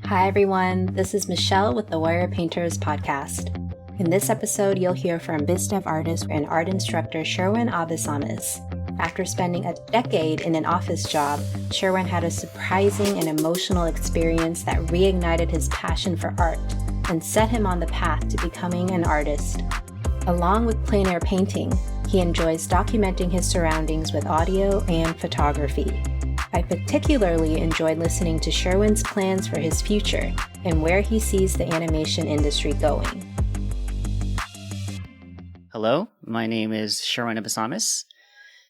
Hi everyone, this is Michelle with the Warrior Painters podcast. In this episode, you'll hear from visdev artist and art instructor Sherwin Abesamis. After spending a decade in an office job, Sherwin had a surprising and emotional experience that reignited his passion for art and set him on the path to becoming an artist. Along with plein-air painting, he enjoys documenting his surroundings with audio and photography. I particularly enjoyed listening to Sherwin's plans for his future and where he sees the animation industry going. Hello, my name is Sherwin Abesamis,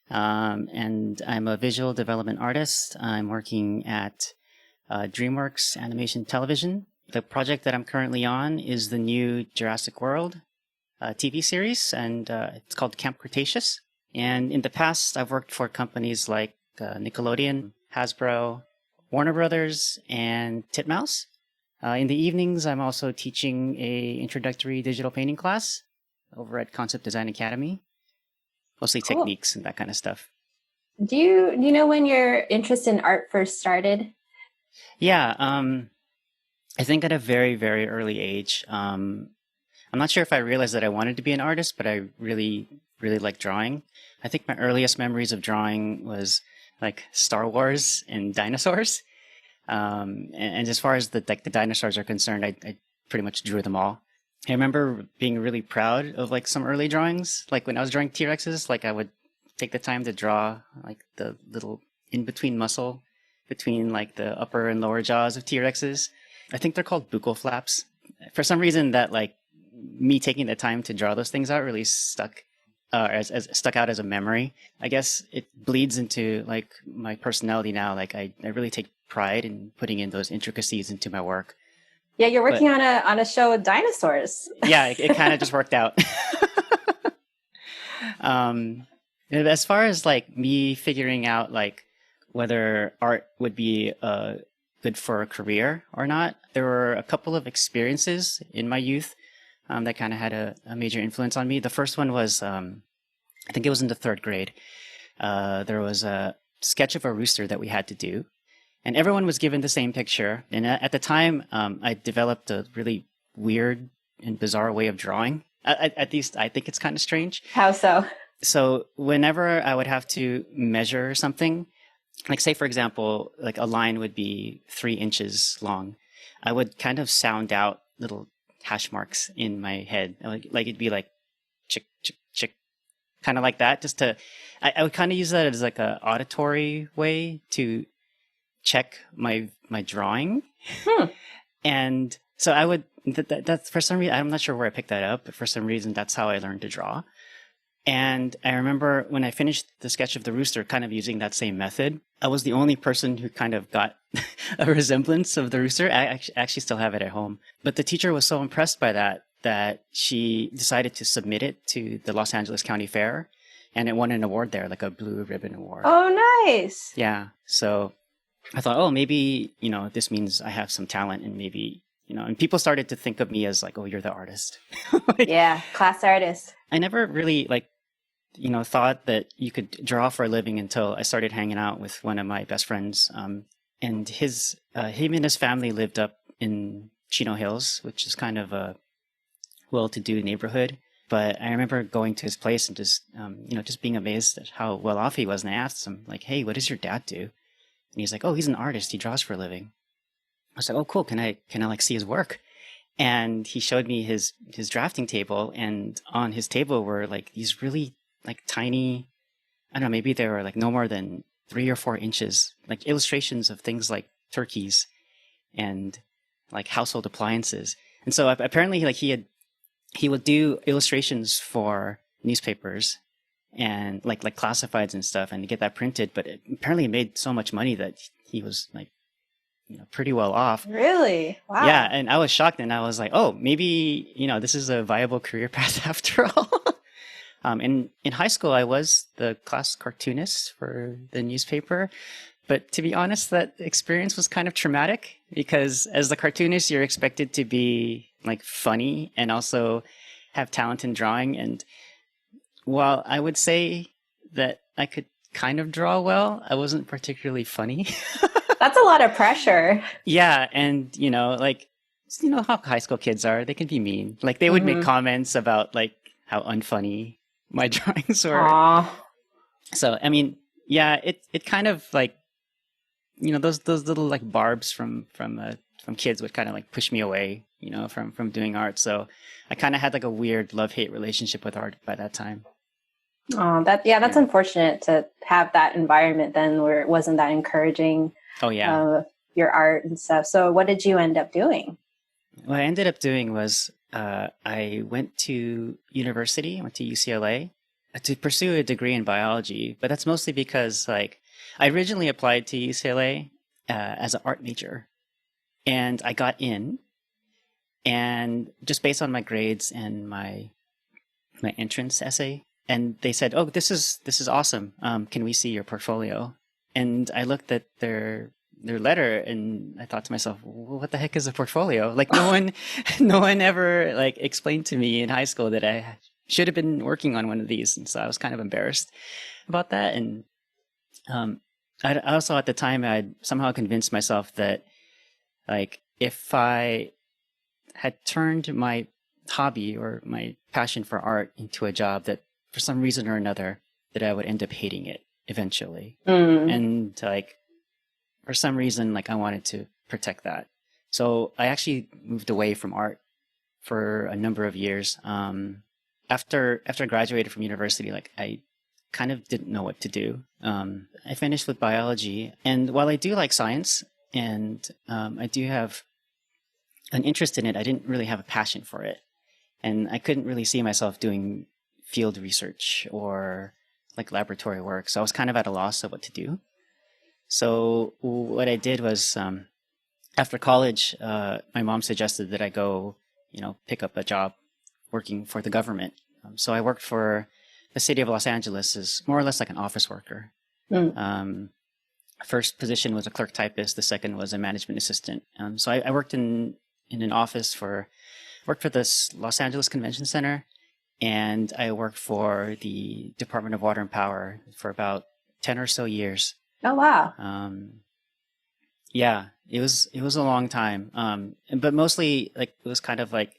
and I'm a visual development artist. I'm working at DreamWorks Animation Television. The project that I'm currently on is the new Jurassic World TV series, and it's called Camp Cretaceous. And in the past, I've worked for companies like Nickelodeon, Hasbro, Warner Brothers, and Titmouse. In the evenings, I'm also teaching a introductory digital painting class over at Concept Design Academy. Mostly Cool. techniques and that kind of stuff. Do you know when your interest in art first started? Yeah, I think at a very, very early age. I'm not sure if I realized that I wanted to be an artist, but I really, really like drawing. I think my earliest memories of drawing was like Star Wars and dinosaurs. And as far as the dinosaurs are concerned, I pretty much drew them all. I remember being really proud of like some early drawings. Like when I was drawing T-Rexes, like I would take the time to draw like the little in-between muscle between like the upper and lower jaws of T-Rexes. I think they're called buccal flaps. For some reason that like me taking the time to draw those things out really stuck out as a memory. I guess it bleeds into like my personality now. Like I really take pride in putting in those intricacies into my work. Yeah, you're working on a show with dinosaurs. Yeah, it kind of just worked out. As far as like me figuring out like whether art would be good for a career or not, there were a couple of experiences in my youth that kind of had a major influence on me. The first one was, I think it was in the third grade. There was a sketch of a rooster that we had to do. And everyone was given the same picture. And at the time, I developed a really weird and bizarre way of drawing. At least I think it's kind of strange. How so? So whenever I would have to measure something, like say, for example, like a line would be 3 inches long, I would kind of sound out little hash marks in my head. Like it'd be like chick, chick, chick, kind of like that. I would kind of use that as like a auditory way to check my drawing. And so I would, that's for some reason, I'm not sure where I picked that up, but for some reason, that's how I learned to draw. And I remember when I finished the sketch of the rooster, kind of using that same method, I was the only person who kind of got a resemblance of the rooster. I actually still have it at home. But the teacher was so impressed by that she decided to submit it to the Los Angeles County Fair. And it won an award there, like a blue ribbon award. Oh, nice. Yeah. So I thought, oh, maybe, this means I have some talent and maybe, and people started to think of me as like, oh, you're the artist. Yeah, class artist. I never really thought that you could draw for a living until I started hanging out with one of my best friends. And him and his family lived up in Chino Hills, which is kind of a well-to-do neighborhood. But I remember going to his place and just being amazed at how well off he was. And I asked him like, hey, what does your dad do? And he's like, oh, he's an artist. He draws for a living. I was like, oh, cool. Can I like see his work? And he showed me his drafting table. And on his table were like these really like tiny, I don't know, maybe they were like no more than 3 or 4 inches, like illustrations of things like turkeys and like household appliances. And so apparently like he would do illustrations for newspapers and like classifieds and stuff and get that printed. But apparently it made so much money that he was like, pretty well off. Really? Wow. Yeah. And I was shocked and I was like, oh, maybe, this is a viable career path after all. In high school, I was the class cartoonist for the newspaper. But to be honest, that experience was kind of traumatic because as the cartoonist, you're expected to be like funny and also have talent in drawing. And while I would say that I could kind of draw well, I wasn't particularly funny. That's a lot of pressure. Yeah, and like how high school kids are, they can be mean. Like they would make comments about like how unfunny my drawings were. Aw. So I mean, yeah, it kind of like those little like barbs from kids would kind of like push me away, from doing art. So I kind of had like a weird love-hate relationship with art by that time. Oh, that's unfortunate to have that environment then where it wasn't that encouraging. Oh yeah. Your art and stuff. So what did you end up doing? What I ended up doing was I went to university, I went to UCLA to pursue a degree in biology, but that's mostly because like I originally applied to UCLA as an art major, and I got in, and just based on my grades and my entrance essay, and they said, "Oh, this is awesome. Can we see your portfolio?" And I looked at their letter, and I thought to myself, well, "What the heck is a portfolio?" Like no one ever like explained to me in high school that I should have been working on one of these, and so I was kind of embarrassed about that. And I also at the time I'd somehow convinced myself that like if I had turned my hobby or my passion for art into a job, that for some reason or another that I would end up hating it eventually. And like for some reason, like I wanted to protect that. So I actually moved away from art for a number of years. After I graduated from university, like I kind of didn't know what to do. I finished with biology, and while I do like science and I do have an interest in it, I didn't really have a passion for it. And I couldn't really see myself doing field research or like laboratory work. So I was kind of at a loss of what to do. So what I did was, after college, my mom suggested that I go, pick up a job working for the government. So I worked for the city of Los Angeles as more or less like an office worker. First position was a clerk typist. The second was a management assistant. So I worked in an office worked for this Los Angeles Convention Center, and I worked for the Department of Water and Power for about 10 or so years. Oh, wow. Yeah, it was a long time. But mostly like it was kind of like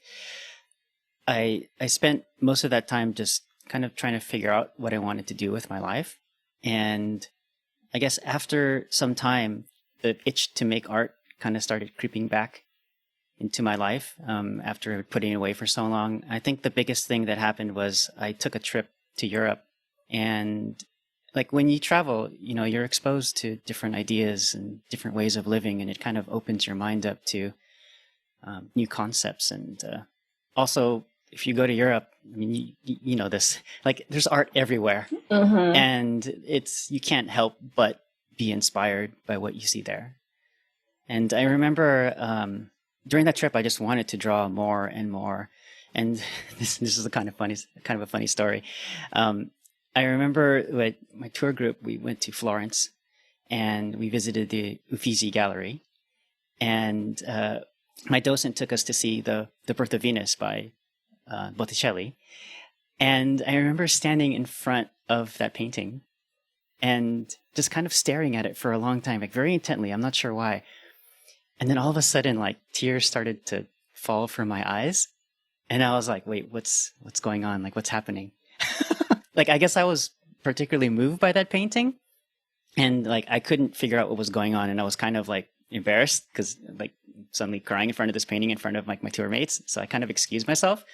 I spent most of that time just kind of trying to figure out what I wanted to do with my life. And I guess after some time, the itch to make art kind of started creeping back into my life after putting it away for so long. I think the biggest thing that happened was I took a trip to Europe, and like when you travel, you're exposed to different ideas and different ways of living, and it kind of opens your mind up to new concepts. And also, if you go to Europe, I mean, you know this, like there's art everywhere, and you can't help but be inspired by what you see there. And I remember during that trip, I just wanted to draw more and more. And this is a kind of a funny story. I remember with my tour group, we went to Florence and we visited the Uffizi Gallery. And my docent took us to see the Birth of Venus by Botticelli. And I remember standing in front of that painting and just kind of staring at it for a long time, like very intently. I'm not sure why. And then all of a sudden, like tears started to fall from my eyes. And I was like, wait, what's going on? Like, what's happening? Like, I guess I was particularly moved by that painting. And like, I couldn't figure out what was going on. And I was kind of like embarrassed because like suddenly crying in front of this painting in front of like my tour mates. So I kind of excused myself.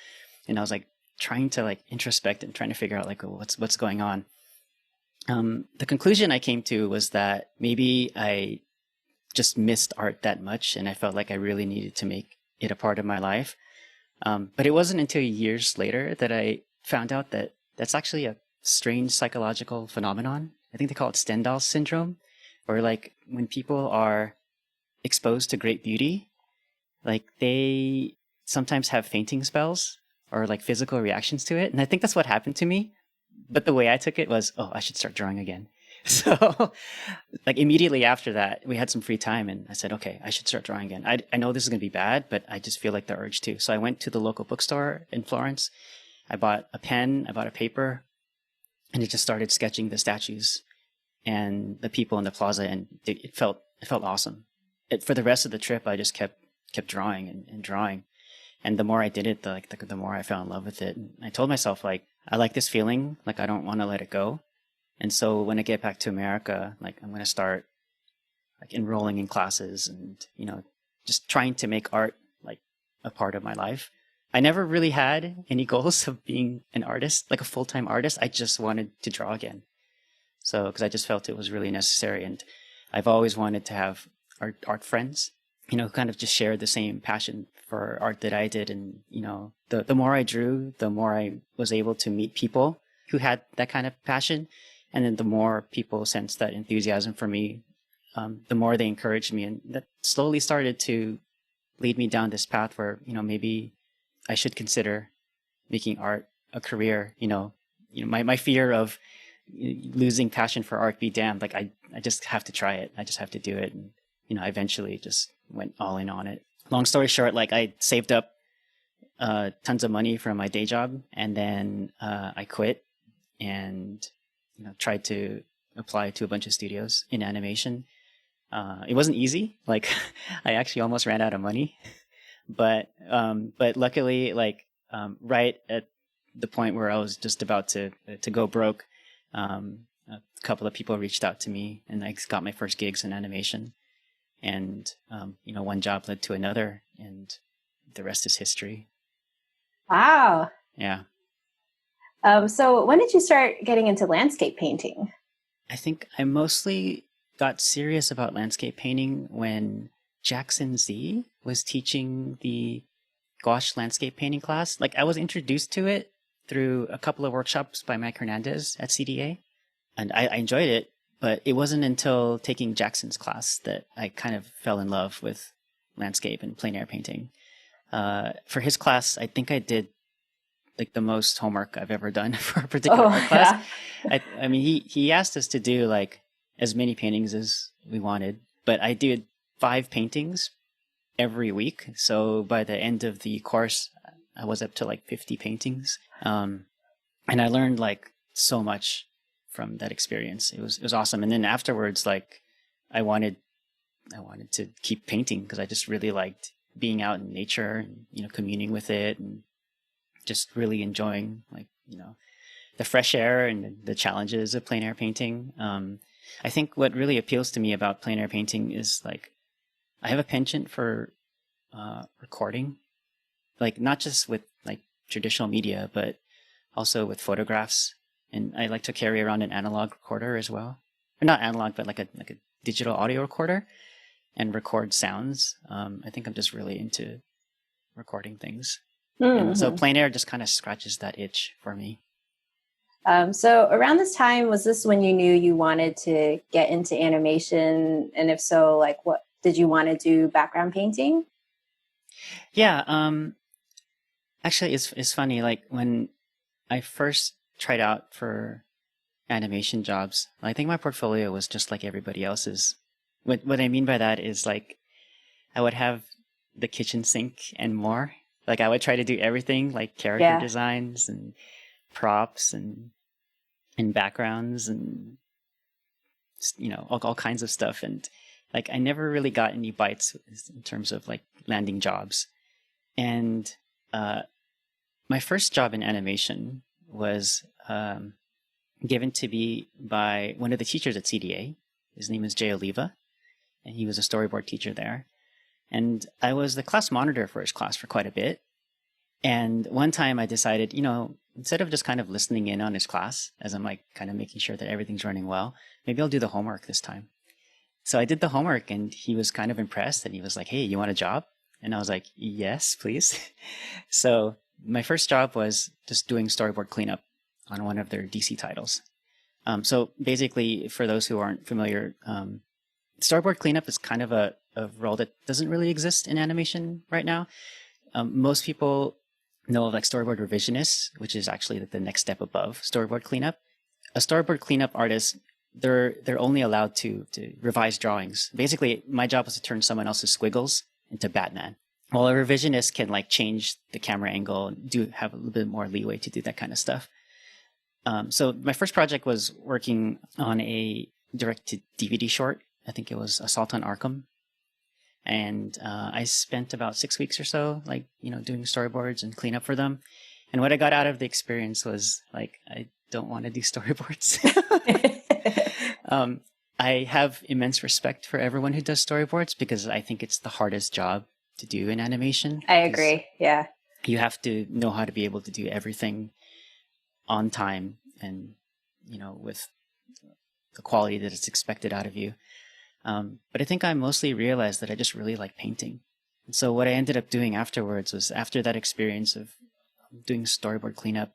And I was like trying to like introspect and trying to figure out like, what's going on. The conclusion I came to was that maybe I just missed art that much, and I felt like I really needed to make it a part of my life. But it wasn't until years later that I found out that that's actually a strange psychological phenomenon. I think they call it Stendhal syndrome, where like when people are exposed to great beauty, like they sometimes have fainting spells or like physical reactions to it. And I think that's what happened to me. But the way I took it was, oh, I should start drawing again. So like immediately after that, we had some free time and I said, okay, I should start drawing again. I know this is going to be bad, but I just feel like the urge to. So I went to the local bookstore in Florence. I bought a pen, I bought a paper, and I just started sketching the statues and the people in the plaza. And it felt it felt awesome. For the rest of the trip, I just kept drawing and drawing. And the more I did it, the more I fell in love with it. And I told myself, like, I like this feeling, like I don't want to let it go. And so when I get back to America, like I'm going to start like enrolling in classes and, just trying to make art like a part of my life. I never really had any goals of being an artist, like a full-time artist. I just wanted to draw again. So, because I just felt it was really necessary. And I've always wanted to have art friends, who kind of just shared the same passion for art that I did. And, the more I drew, the more I was able to meet people who had that kind of passion. And then the more people sensed that enthusiasm for me, the more they encouraged me. And that slowly started to lead me down this path where, maybe I should consider making art a career. My fear of losing passion for art be damned. Like I just have to try it. I just have to do it. And, I eventually just went all in on it. Long story short, like I saved up tons of money from my day job, and then I quit and tried to apply to a bunch of studios in animation. It wasn't easy. Like I actually almost ran out of money, but luckily, like right at the point where I was just about to go broke, a couple of people reached out to me, and I got my first gigs in animation. And one job led to another, and the rest is history. Wow. Yeah. So when did you start getting into landscape painting? I think I mostly got serious about landscape painting when Jackson Z was teaching the gouache landscape painting class. Like I was introduced to it through a couple of workshops by Mike Hernandez at CDA, and I enjoyed it. But it wasn't until taking Jackson's class that I kind of fell in love with landscape and plein air painting. For his class, I think I did like the most homework I've ever done for a particular art class. Yeah. I mean, he asked us to do like as many paintings as we wanted, but I did 5 paintings every week. So by the end of the course, I was up to like 50 paintings. And I learned like so much from that experience. It was awesome. And then afterwards, like I wanted to keep painting because I just really liked being out in nature and, communing with it and just really enjoying like, the fresh air and the challenges of plein air painting. I think what really appeals to me about plein air painting is like, I have a penchant for recording, like not just with like traditional media, but also with photographs. And I like to carry around an analog recorder as well. Or not analog, but like a digital audio recorder and record sounds. I think I'm just really into recording things. Mm-hmm. And so plein air just kind of scratches that itch for me. So around this time, was this when you knew you wanted to get into animation? And if so, like what did you want to do background painting? Yeah. Actually, it's funny. Like when I first tried out for animation jobs, I think my portfolio was just like everybody else's. What I mean by that is like I would have the kitchen sink and more. Like I would try to do everything, like character designs and props and backgrounds and all kinds of stuff. And like I never really got any bites in terms of like landing jobs. And my first job in animation was given to me by one of the teachers at CDA. His name is Jay Oliva, and he was a storyboard teacher there. And I was the class monitor for his class for quite a bit. And one time I decided, instead of just kind of listening in on his class, as I'm like kind of making sure that everything's running well, maybe I'll do the homework this time. So I did the homework, and he was kind of impressed, and he was like, "Hey, you want a job?" And I was like, "Yes, please." So my first job was just doing storyboard cleanup on one of their DC titles. So basically, for those who aren't familiar, storyboard cleanup is kind of a role that doesn't really exist in animation right now. Most people know of like storyboard revisionists, which is actually like the next step above storyboard cleanup. A storyboard cleanup artist, they're only allowed to revise drawings. Basically, my job was to turn someone else's squiggles into Batman. While a revisionist can like change the camera angle, have a little bit more leeway to do that kind of stuff. So my first project was working on a direct-to-DVD short I think it was Assault on Arkham. And I spent about 6 weeks or so, like, doing storyboards and cleanup for them. And what I got out of the experience was, like, I don't want to do storyboards. I have immense respect for everyone who does storyboards because I think it's the hardest job to do in animation. I agree. Yeah. You have to know how to be able to do everything on time and, with the quality that is expected out of you. But I think I mostly realized that I just really like painting. And so what I ended up doing afterwards was, after that experience of doing storyboard cleanup,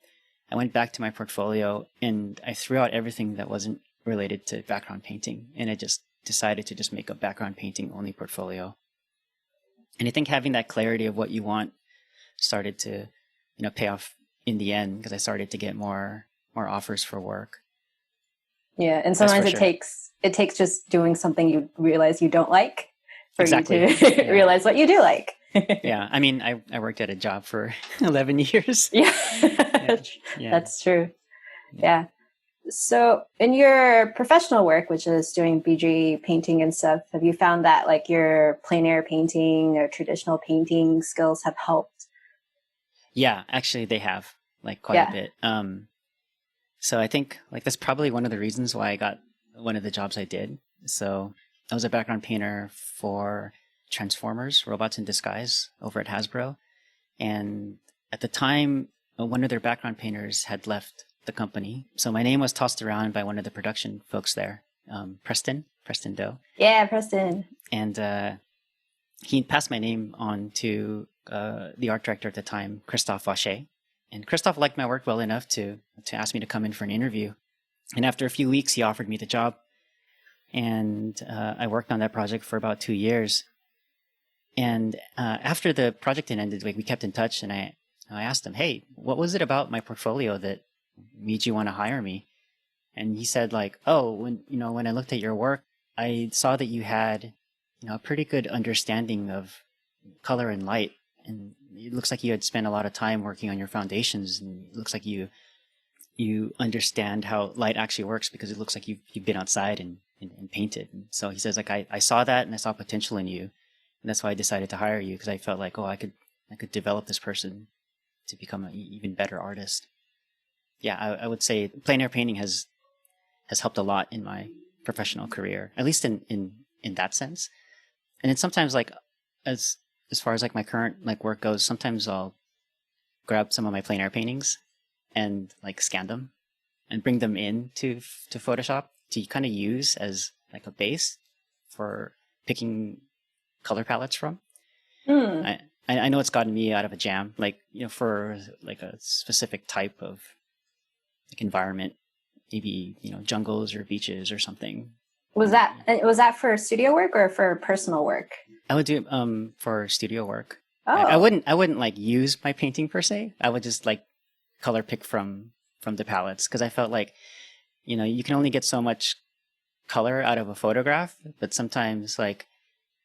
I went back to my portfolio and I threw out everything that wasn't related to background painting. And I just decided to just make a background painting only portfolio. And I think having that clarity of what you want started to, pay off in the end, because I started to get more offers for work. Yeah, and sometimes it takes just doing something you realize you don't like for you to realize what you do like. Yeah, I mean, I worked at a job for 11 years. Yeah, That's true. Yeah. So in your professional work, which is doing BG painting and stuff, have you found that like your plein air painting or traditional painting skills have helped? Yeah, actually they have, like, quite a bit. So I think, like, that's probably one of the reasons why I got one of the jobs I did. So I was a background painter for Transformers, Robots in Disguise, over at Hasbro. And at the time, one of their background painters had left the company. So my name was tossed around by one of the production folks there, Preston Doe. Yeah, Preston. And he passed my name on to the art director at the time, Christophe Vacher. And Christophe liked my work well enough to ask me to come in for an interview. And after a few weeks, he offered me the job. And I worked on that project for about 2 years. And after the project had ended, we kept in touch. And I asked him, hey, what was it about my portfolio that made you want to hire me? And he said, like, oh, when I looked at your work, I saw that you had, a pretty good understanding of color and light. And it looks like you had spent a lot of time working on your foundations, and it looks like you understand how light actually works because it looks like you've been outside and painted. And so he says, like, I saw that and I saw potential in you, and that's why I decided to hire you, because I felt like, I could develop this person to become an even better artist. Yeah, I would say plein air painting has helped a lot in my professional career, at least in that sense. And then sometimes, like, as far as like my current like work goes, sometimes I'll grab some of my plein air paintings and like scan them and bring them in to Photoshop to kind of use as like a base for picking color palettes from. I know it's gotten me out of a jam, like, for like a specific type of like environment, maybe, jungles or beaches or something. Was that for studio work or for personal work? I would do it for studio work. Oh. I wouldn't like use my painting per se. I would just like color pick from the palettes, because I felt like, you can only get so much color out of a photograph, but sometimes like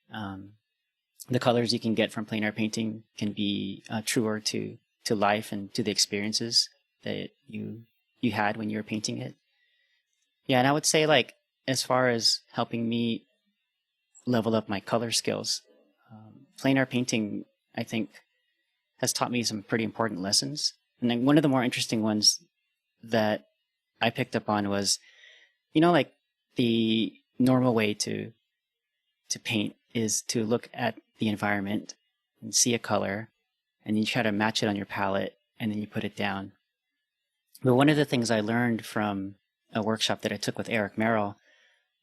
the colors you can get from plein air painting can be truer to life and to the experiences that you had when you were painting it. Yeah, and I would say, like, as far as helping me level up my color skills, plein air painting, I think, has taught me some pretty important lessons. And then one of the more interesting ones that I picked up on was, like, the normal way to paint is to look at the environment and see a color, and you try to match it on your palette, and then you put it down. But one of the things I learned from a workshop that I took with Eric Merrill,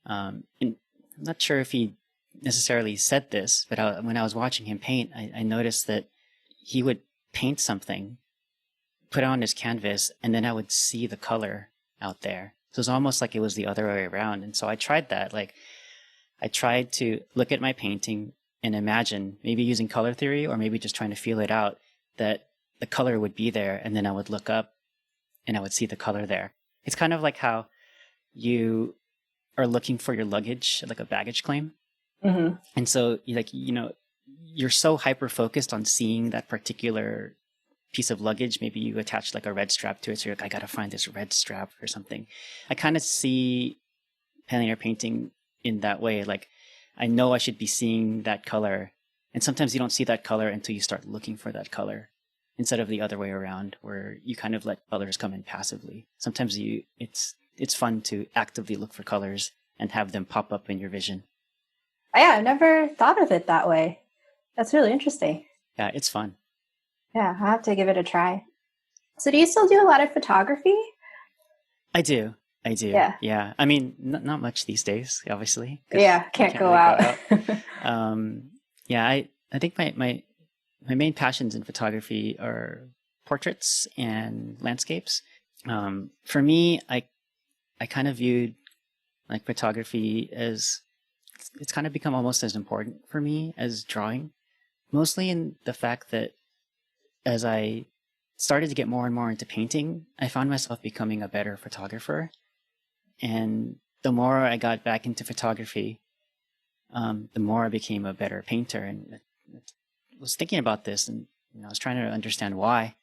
and I'm not sure if he necessarily said this, but when I was watching him paint, I noticed that he would paint something, put it on his canvas, and then I would see the color out there. So it's almost like it was the other way around. And so I tried that. Like, I tried to look at my painting and imagine, maybe using color theory or maybe just trying to feel it out, that the color would be there, and then I would look up and I would see the color there. It's kind of like how you are looking for your luggage, like a baggage claim. Mm-hmm. And so, you're so hyper focused on seeing that particular piece of luggage. Maybe you attach like a red strap to it, so you're like, I gotta find this red strap or something. I kind of see plein air painting in that way. Like, I know I should be seeing that color. And sometimes you don't see that color until you start looking for that color, instead of the other way around, where you kind of let colors come in passively. Sometimes it's fun to actively look for colors and have them pop up in your vision. Yeah, I've never thought of it that way. That's really interesting. Yeah, it's fun. Yeah, I'll have to give it a try. So do you still do a lot of photography? I do. Yeah. Yeah. I mean, not much these days, obviously. Yeah, can't go out. Yeah, I think my main passions in photography are portraits and landscapes. For me, I kind of viewed like photography as, it's kind of become almost as important for me as drawing, mostly in the fact that as I started to get more and more into painting, I found myself becoming a better photographer. And the more I got back into photography, the more I became a better painter. And I was thinking about this, and I was trying to understand why.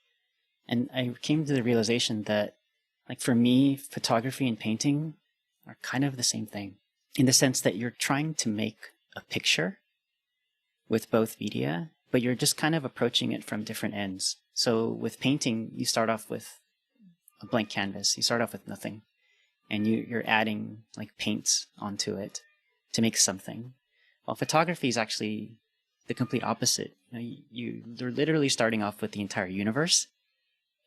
And I came to the realization that, like, for me, photography and painting are kind of the same thing, in the sense that you're trying to make a picture with both media, but you're just kind of approaching it from different ends. So with painting, you start off with a blank canvas. You start off with nothing, and you're adding like paints onto it to make something. While photography is actually the complete opposite. You're literally starting off with the entire universe,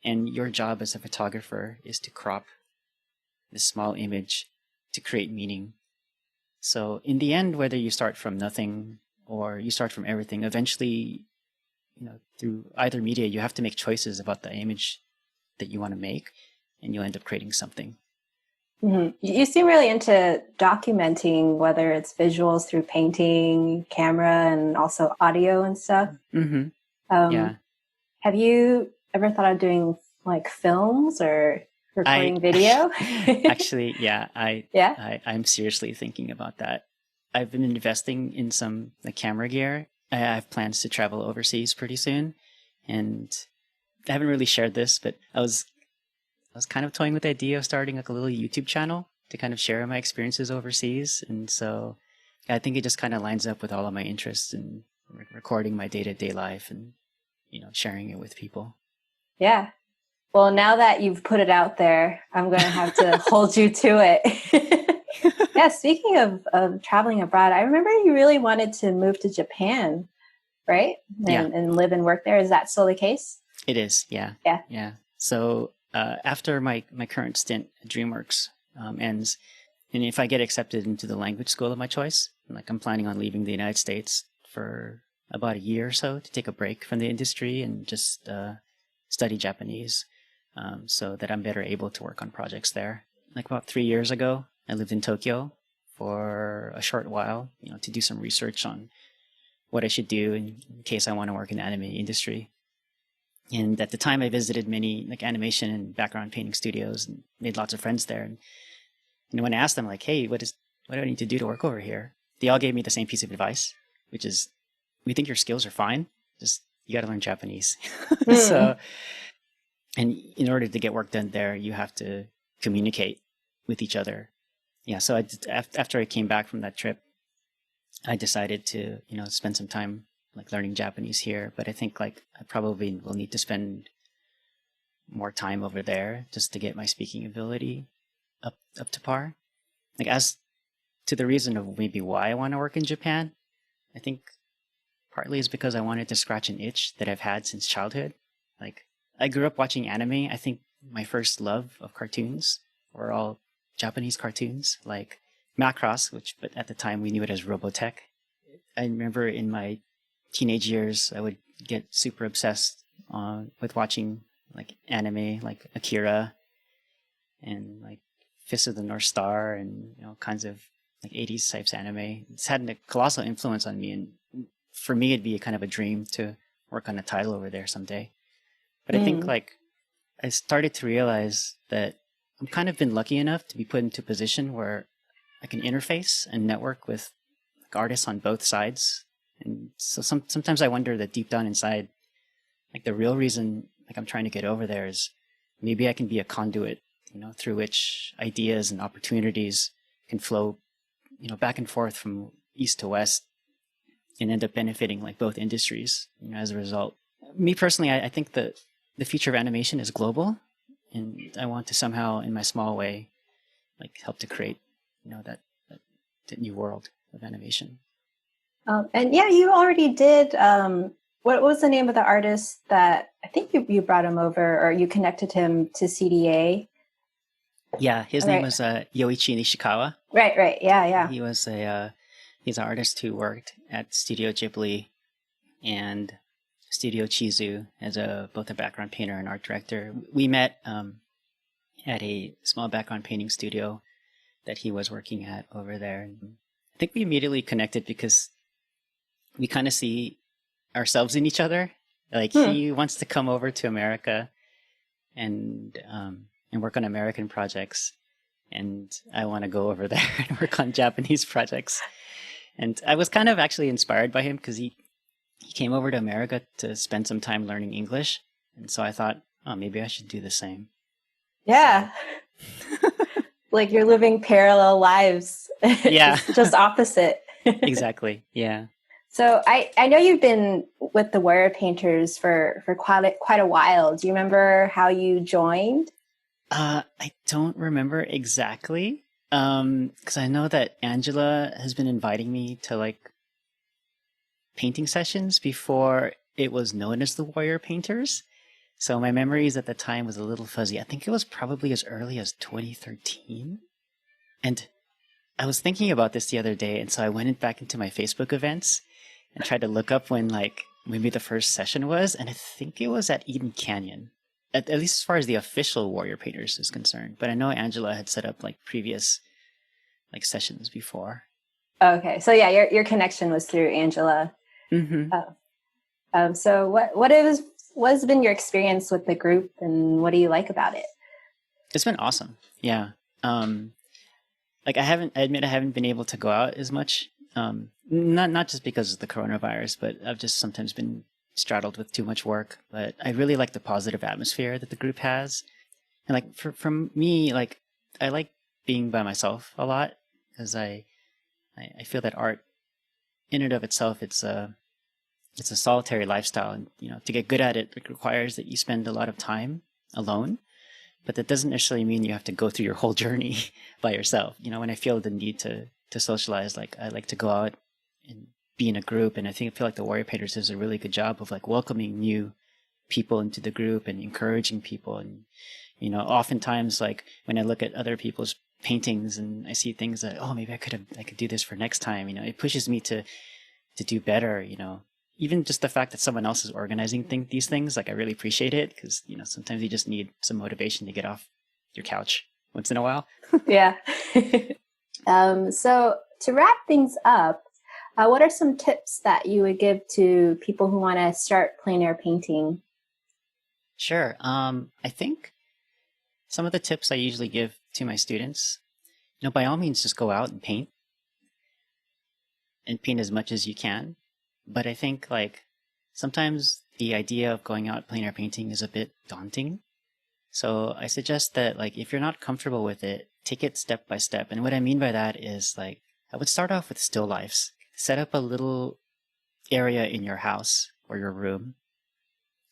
and your job as a photographer is to crop this small image to create meaning. So in the end, whether you start from nothing or you start from everything, eventually, through either media, you have to make choices about the image that you want to make, and you'll end up creating something. Mm-hmm. You seem really into documenting, whether it's visuals through painting, camera, and also audio and stuff. Mm-hmm. Yeah. Have you ever thought of doing like films or recording video? Actually, yeah. I'm seriously thinking about that. I've been investing in some camera gear. I have plans to travel overseas pretty soon, and I haven't really shared this, but I was kind of toying with the idea of starting like a little YouTube channel to kind of share my experiences overseas. And so I think it just kind of lines up with all of my interests in recording my day-to-day life and, sharing it with people. Yeah. Well, now that you've put it out there, I'm going to have to hold you to it. Yeah. Speaking of traveling abroad, I remember you really wanted to move to Japan, right? And live and work there. Is that still the case? It is. Yeah. Yeah. Yeah. So after my current stint at DreamWorks ends, and if I get accepted into the language school of my choice, like I'm planning on leaving the United States for about a year or so to take a break from the industry and just study Japanese, so that I'm better able to work on projects there. Like about 3 years ago, I lived in Tokyo for a short while, to do some research on what I should do in case I want to work in the anime industry. And at the time, I visited many animation and background painting studios and made lots of friends there. And when I asked them, like, "Hey, what do I need to do to work over here?" They all gave me the same piece of advice, which is, "We think your skills are fine. Just you got to learn Japanese." So, and in order to get work done there, you have to communicate with each other. Yeah. So after I came back from that trip, I decided to spend some time learning Japanese here, but I think I probably will need to spend more time over there just to get my speaking ability up to par. As to the reason of maybe why I want to work in Japan, I think partly is because I wanted to scratch an itch that I've had since childhood. I grew up watching anime. I think my first love of cartoons were all Japanese cartoons, like Macross, but at the time we knew it as Robotech. I remember in my teenage years, I would get super obsessed with watching anime, like Akira and Fist of the North Star and kinds of 80s types anime. It's had a colossal influence on me, and for me, it'd be a kind of a dream to work on a title over there someday. But I think I started to realize that I'm kind of been lucky enough to be put into a position where I can interface and network with artists on both sides. And so sometimes I wonder that deep down inside, the real reason I'm trying to get over there is maybe I can be a conduit, through which ideas and opportunities can flow back and forth from east to west and end up benefiting like both industries, as a result. Me personally, I think that the future of animation is global, and I want to somehow, in my small way, like help to create, that new world of animation. And yeah, you already did. What was the name of the artist that I think you brought him over, or you connected him to CDA? Yeah, his name was Yoichi Nishikawa. Right. Yeah. He was he's an artist who worked at Studio Ghibli and Studio Chizu as both a background painter and art director. We met at a small background painting studio that he was working at over there. And I think we immediately connected because we kind of see ourselves in each other. Like he wants to come over to America and work on American projects, and I want to go over there and work on Japanese projects. And I was kind of actually inspired by him because he came over to America to spend some time learning English, and so I thought, oh, maybe I should do the same. Yeah. So. Like you're living parallel lives. Yeah. just opposite. Exactly. Yeah. So I know you've been with the Wire Painters for quite a while. Do you remember how you joined? I don't remember exactly. Because I know that Angela has been inviting me to like painting sessions before it was known as the Wire Painters. So my memories at the time was a little fuzzy. I think it was probably as early as 2013. And I was thinking about this the other day, and so I went back into my Facebook events and tried to look up when like maybe the first session was, and I think it was at Eden Canyon. At least as far as the official Warrior Painters is concerned. But I know Angela had set up like previous like sessions before. Okay, so yeah, your connection was through Angela. Mm-hmm. So what's been your experience with the group, and what do you like about it? It's been awesome. Yeah. Like I admit I haven't been able to go out as much. Not just because of the coronavirus, but I've just sometimes been straddled with too much work. But I really like the positive atmosphere that the group has. And like from me, like I like being by myself a lot because I feel that art in and of itself, it's a solitary lifestyle, and to get good at it, it requires that you spend a lot of time alone. But that doesn't necessarily mean you have to go through your whole journey by yourself. When I feel the need to socialize, like I like to go out and be in a group, and I feel like the Warrior Painters does a really good job of like welcoming new people into the group and encouraging people. And oftentimes, like when I look at other people's paintings and I see things that, oh, maybe I could do this for next time. It pushes me to do better. Even just the fact that someone else is organizing these things, like I really appreciate it because sometimes you just need some motivation to get off your couch once in a while. Yeah. So to wrap things up, what are some tips that you would give to people who want to start plein air painting? Sure. I think some of the tips I usually give to my students, by all means, just go out and paint as much as you can. But I think like sometimes the idea of going out plein air painting is a bit daunting. So I suggest that like if you're not comfortable with it, take it step by step. And what I mean by that is like I would start off with still lifes. Set up a little area in your house or your room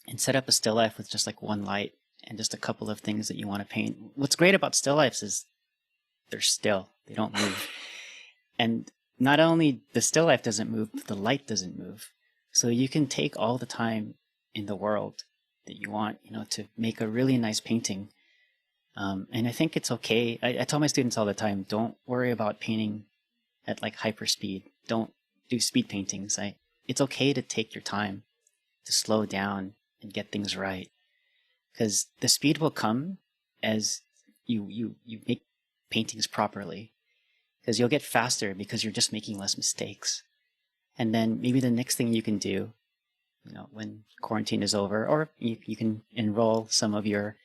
and set up a still life with just like one light and just a couple of things that you want to paint. What's great about still lifes is they're still. They don't move. And not only the still life doesn't move, but the light doesn't move. So you can take all the time in the world that you want, to make a really nice painting. And I think it's okay. I tell my students all the time, don't worry about painting at like hyper speed. Don't do speed paintings. It's okay to take your time, to slow down and get things right. Because the speed will come as you make paintings properly. Because you'll get faster because you're just making less mistakes. And then maybe the next thing you can do, when quarantine is over, or you can enroll some of your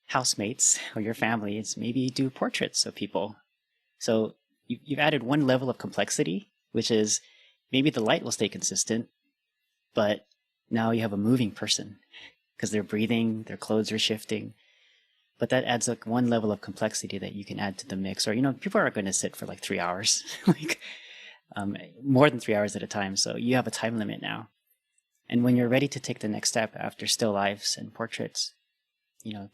housemates or your family, is maybe do portraits of people. So you've added one level of complexity, which is maybe the light will stay consistent, but now you have a moving person because they're breathing, their clothes are shifting. but that adds like one level of complexity that you can add to the mix. Or, people aren't going to sit for like 3 hours, like more than 3 hours at a time. So you have a time limit now. And when you're ready to take the next step after still lifes and portraits,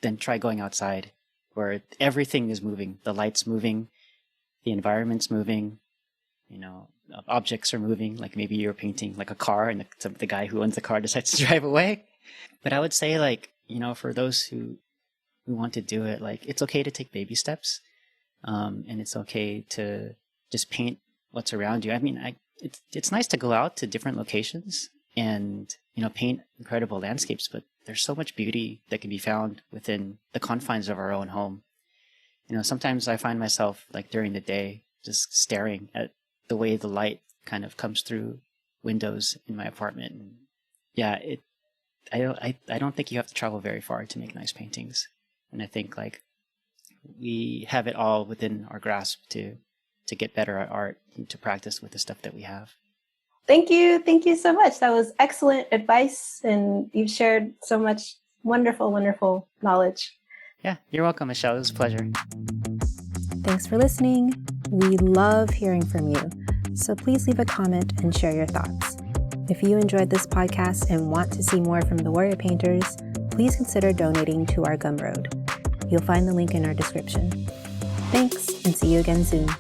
then try going outside where everything is moving. The light's moving, the environment's moving, objects are moving. Like maybe you're painting like a car and the guy who owns the car decides to drive away. But I would say like, for those who want to do it, like it's okay to take baby steps. And it's okay to just paint what's around you. I mean, it's nice to go out to different locations and, paint incredible landscapes, but there's so much beauty that can be found within the confines of our own home. Sometimes I find myself like during the day just staring at the way the light kind of comes through windows in my apartment. And yeah, I don't think you have to travel very far to make nice paintings. And I think like we have it all within our grasp to get better at art and to practice with the stuff that we have. Thank you. Thank you so much. That was excellent advice. And you've shared so much wonderful, wonderful knowledge. Yeah, you're welcome, Michelle. It was a pleasure. Thanks for listening. We love hearing from you. So please leave a comment and share your thoughts. If you enjoyed this podcast and want to see more from the Warrior Painters, please consider donating to our Gumroad. You'll find the link in our description. Thanks, and see you again soon.